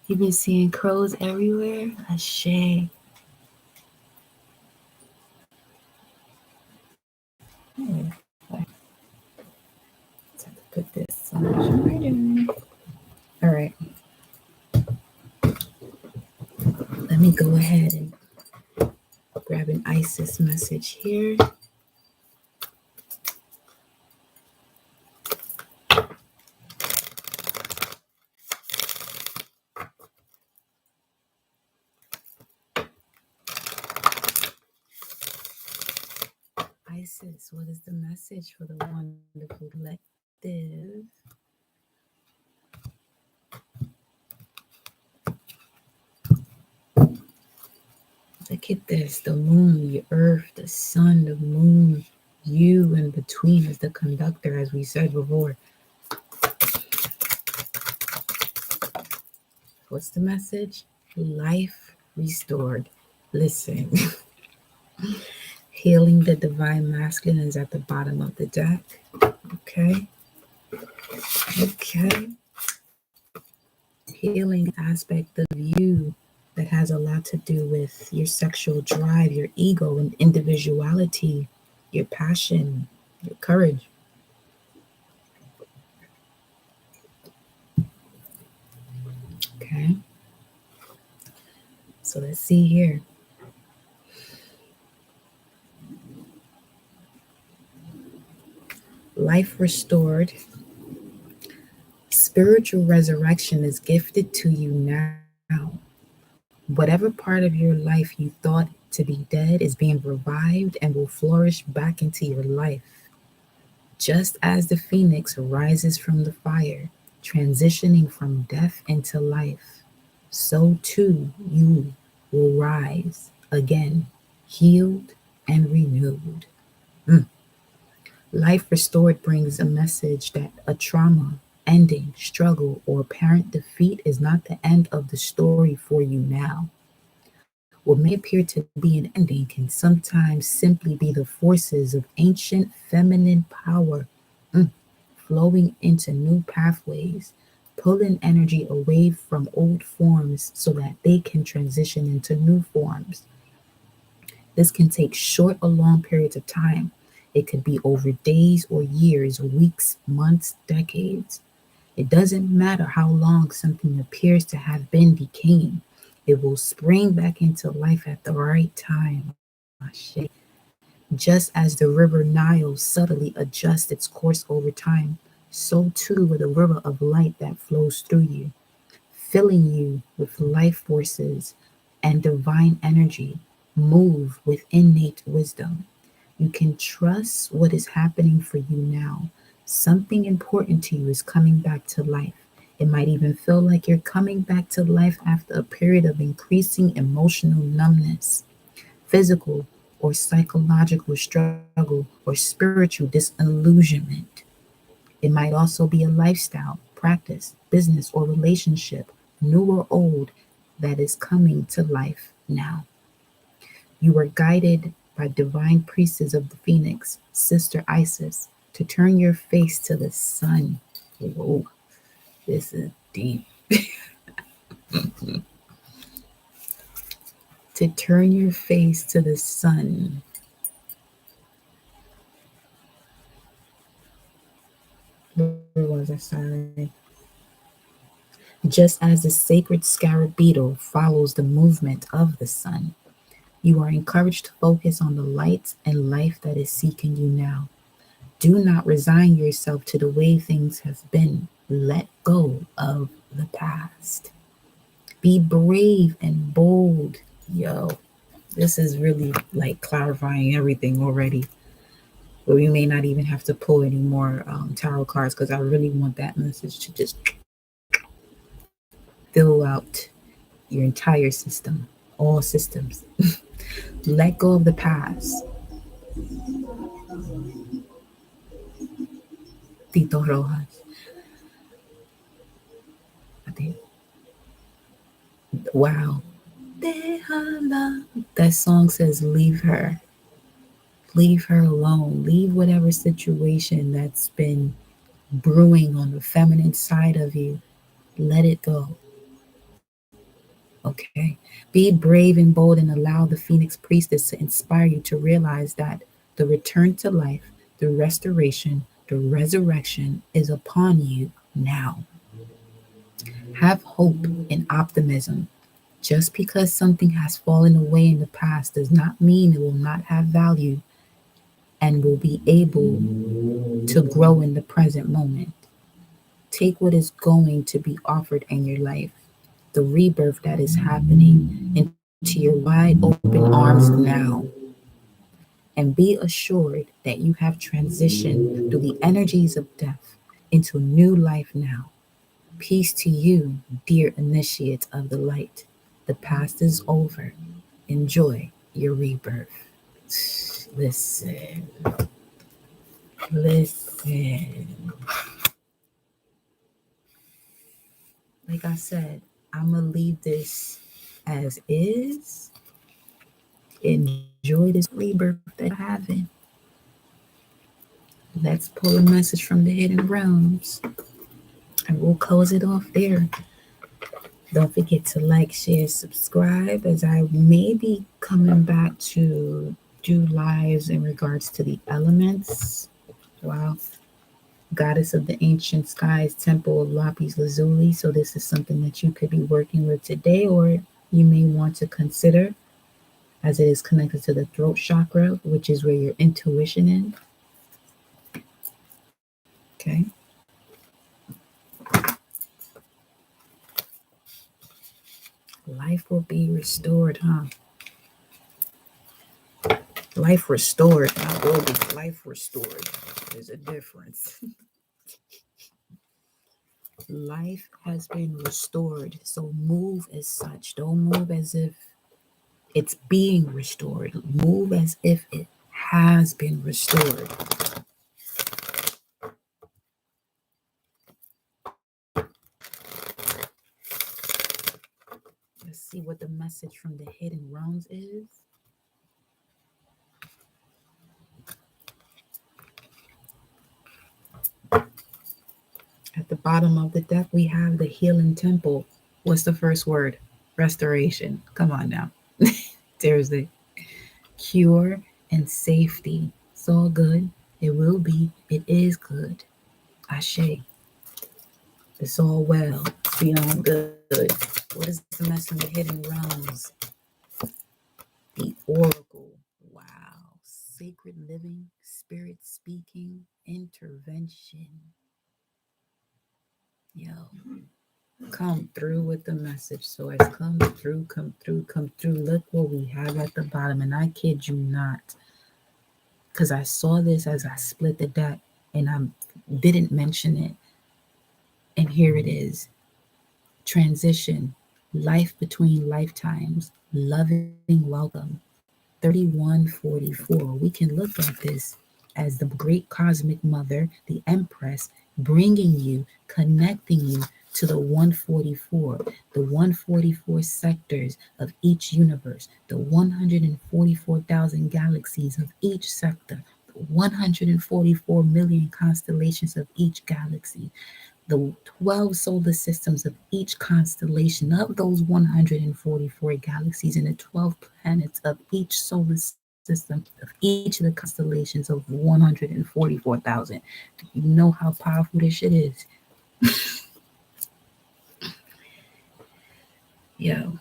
Speaker 1: You've been seeing crows everywhere? Ashe. Let's have to put this so much brighter. All right. Let me go ahead and grab an Isis message here. Isis, what is the message for the wonderful collective? Look at this, the moon, the earth, the sun, the moon, you in between as the conductor, as we said before. What's the message? Life restored. Listen, healing the divine masculine is at the bottom of the deck. Okay. Okay. Healing aspect of you that has a lot to do with your sexual drive, your ego and individuality, your passion, your courage. Okay. So let's see here. Life restored. Spiritual resurrection is gifted to you now. Whatever part of your life you thought to be dead is being revived and will flourish back into your life. Just as the phoenix rises from the fire, transitioning from death into life, so too you will rise again, healed and renewed. Mm. Life restored brings a message that a trauma, ending, struggle, or apparent defeat is not the end of the story for you now. What may appear to be an ending can sometimes simply be the forces of ancient feminine power flowing into new pathways, pulling energy away from old forms so that they can transition into new forms. This can take short or long periods of time. It could be over days or years, weeks, months, decades. It doesn't matter how long something appears to have been decaying. It will spring back into life at the right time. Just as the river Nile subtly adjusts its course over time, so too will the river of light that flows through you, filling you with life forces and divine energy, move with innate wisdom. You can trust what is happening for you now. Something important to you is coming back to life. It might even feel like you're coming back to life after a period of increasing emotional numbness, physical or psychological struggle, or spiritual disillusionment. It might also be a lifestyle, practice, business, or relationship, new or old, that is coming to life now. You are guided by divine priestess of the Phoenix, Sister Isis, to turn your face to the sun. Whoa, this is deep. To turn your face to the sun. Where was I? Sorry. Just as the sacred scarab beetle follows the movement of the sun, you are encouraged to focus on the light and life that is seeking you now. Do not resign yourself to the way things have been. Let go of the past. Be brave and bold. Yo, this is really like clarifying everything already. But we may not even have to pull any more tarot cards because I really want that message to just fill out your entire system, all systems. Let go of the past. Tito Rojas. I think. Wow. That song says, leave her. Leave her alone. Leave whatever situation that's been brewing on the feminine side of you. Let it go. Okay. Be brave and bold and allow the Phoenix Priestess to inspire you to realize that the return to life, the restoration, the resurrection is upon you now. Have hope and optimism. Just because something has fallen away in the past does not mean it will not have value and will be able to grow in the present moment. Take what is going to be offered in your life, the rebirth that is happening, into your wide open arms now. and be assured that you have transitioned through the energies of death into new life now. Peace to you, dear initiates of the light. The past is over. Enjoy your rebirth. Listen, listen. Like I said, I'm going to leave this as is. Enjoy this rebirth that you're having. Let's pull a message from the hidden realms and we'll close it off there. Don't forget to like, share, subscribe as I may be coming back to do lives in regards to the elements. Wow. Goddess of the Ancient Skies, Temple of Lapis Lazuli. So this is something that you could be working with today, or you may want to consider, as it is connected to the throat chakra, which is where your intuition is. Okay. Life will be restored, huh? Life restored, not will be life restored. There's a difference. Life has been restored. So move as such. Don't move as if it's being restored. Move as if it has been restored. Let's see what the message from the hidden realms is. At the bottom of the deck, we have the healing temple. What's the first word? Restoration. Come on now. There's the cure and safety. It's all good. It will be. It is good. Ashe. It's all well. It's beyond good. What is the message from the hidden realms? The oracle. Wow. Sacred living, spirit speaking, intervention. Yo. Come through with the message. So it's come through, come through, come through. Look what we have at the bottom. And I kid you not. Because I saw this as I split the deck and I didn't mention it. And here it is. Transition. Life between lifetimes. Loving welcome. 3144. We can look at this as the great cosmic mother, the empress, bringing you, connecting you to the 144, the 144 sectors of each universe, the 144,000 galaxies of each sector, the 144 million constellations of each galaxy, the 12 solar systems of each constellation of those 144 galaxies, and the 12 planets of each solar system of each of the constellations of 144,000. Do you know how powerful this shit is? Yo.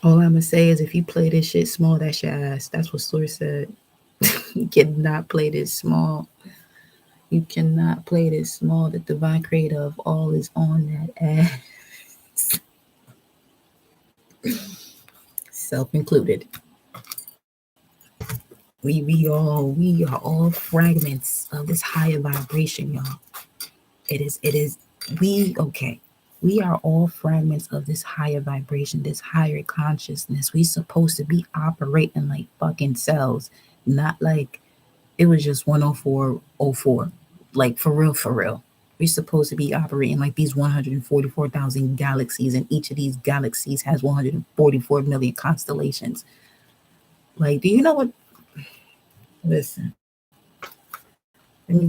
Speaker 1: All I'm gonna say is if you play this shit small, that's your ass. That's what Source said. You cannot play this small. You cannot play this small. The divine creator of all is on that ass. Self included. We are all fragments of this higher vibration, y'all. It is we okay. We are all fragments of this higher vibration, this higher consciousness. We supposed to be operating like fucking cells, not like it was just 10404. Like for real, for real. We're supposed to be operating like these 144,000 galaxies, and each of these galaxies has 144 million constellations. Like, do you know what? Listen, let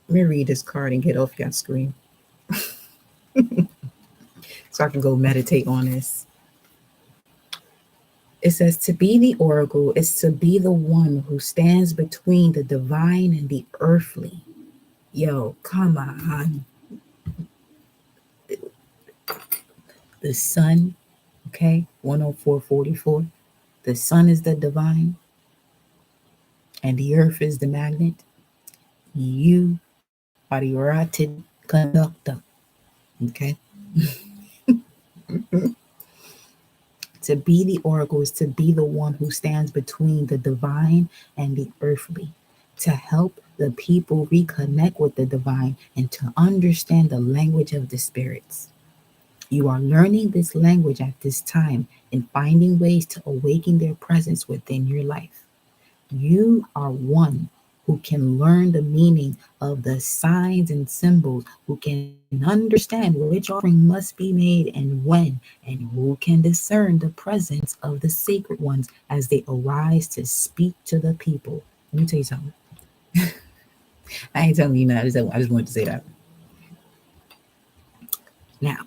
Speaker 1: me read this card and get off your screen so I can go meditate on this. It says to be the oracle is to be the one who stands between the divine and the earthly. Yo, come on. The sun, okay, 10444. The sun is the divine and the earth is the magnet. You are the rotted conductor, okay? To be the oracle is to be the one who stands between the divine and the earthly, to help the people reconnect with the divine and to understand the language of the spirits. You are learning this language at this time and finding ways to awaken their presence within your life. You are one who can learn the meaning of the signs and symbols, who can understand which offering must be made and when, and who can discern the presence of the sacred ones as they arise to speak to the people. Let me tell you something. I ain't telling you nothing. I just wanted to say that. Now,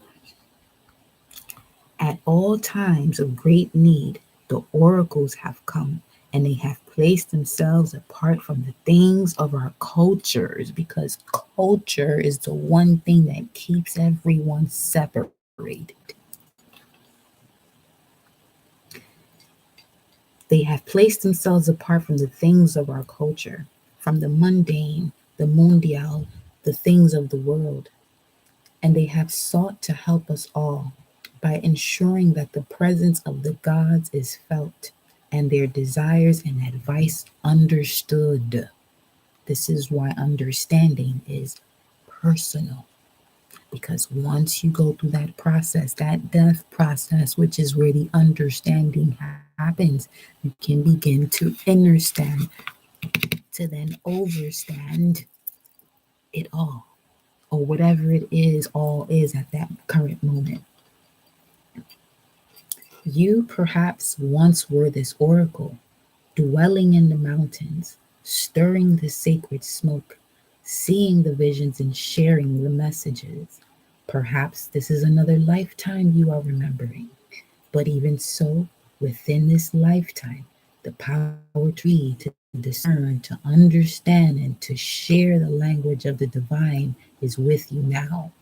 Speaker 1: at all times of great need, the oracles have come and they have placed themselves apart from the things of our cultures because culture is the one thing that keeps everyone separated. They have placed themselves apart from the things of our culture, from the mundane, the mondial, the things of the world, and they have sought to help us all by ensuring that the presence of the gods is felt and their desires and advice understood. This is why understanding is personal. Because once you go through that process, that death process, which is where the understanding happens, you can begin to understand, to then overstand it all, or whatever it is, all is at that current moment. You perhaps once were this oracle, dwelling in the mountains, stirring the sacred smoke, seeing the visions and sharing the messages. Perhaps this is another lifetime you are remembering. But even so, within this lifetime, the power to read, to discern, to understand, and to share the language of the divine is with you now.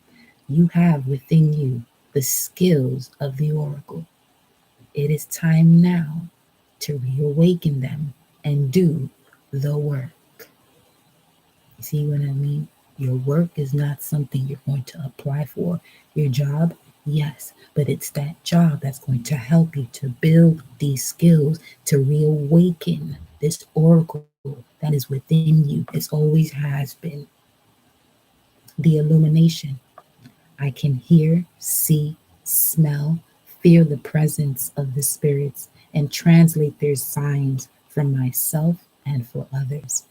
Speaker 1: You have within you the skills of the oracle. It is time now to reawaken them and do the work. You see what I mean? Your work is not something you're going to apply for. Your job, yes, but it's that job that's going to help you to build these skills, to reawaken this oracle that is within you. It always has been. The illumination. I can hear, see, smell, feel the presence of the spirits and translate their signs for myself and for others.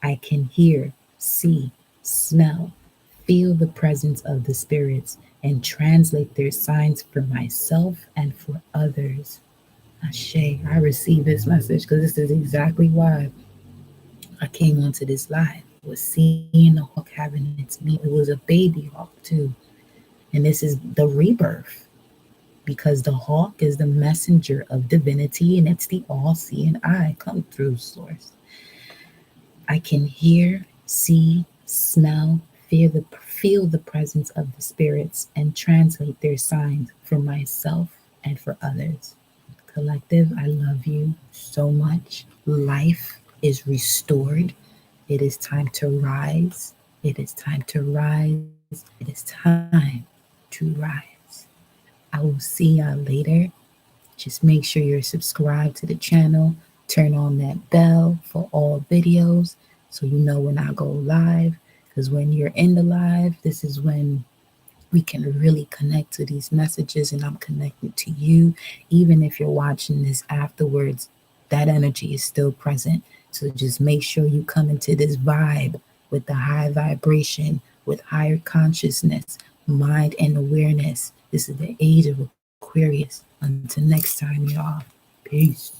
Speaker 1: I can hear, see, smell, feel the presence of the spirits and translate their signs for myself and for others. Ashe, I received this message because this is exactly why I came onto this live. Was seeing the hawk having its meet. It was a baby hawk too. And this is the rebirth because the hawk is the messenger of divinity and it's the all seeing eye. Come through, source. I can hear, see, smell, feel the presence of the spirits and translate their signs for myself and for others. Collective, I love you so much. Life is restored. It is time to rise. It is time to rise. It is time to rise. I will see y'all later. Just make sure you're subscribed to the channel. Turn on that bell for all videos so you know when I go live. Because when you're in the live, this is when we can really connect to these messages and I'm connected to you. Even if you're watching this afterwards, that energy is still present. So just make sure you come into this vibe with the high vibration, with higher consciousness, mind, and awareness. This is the age of Aquarius. Until next time, y'all. Peace.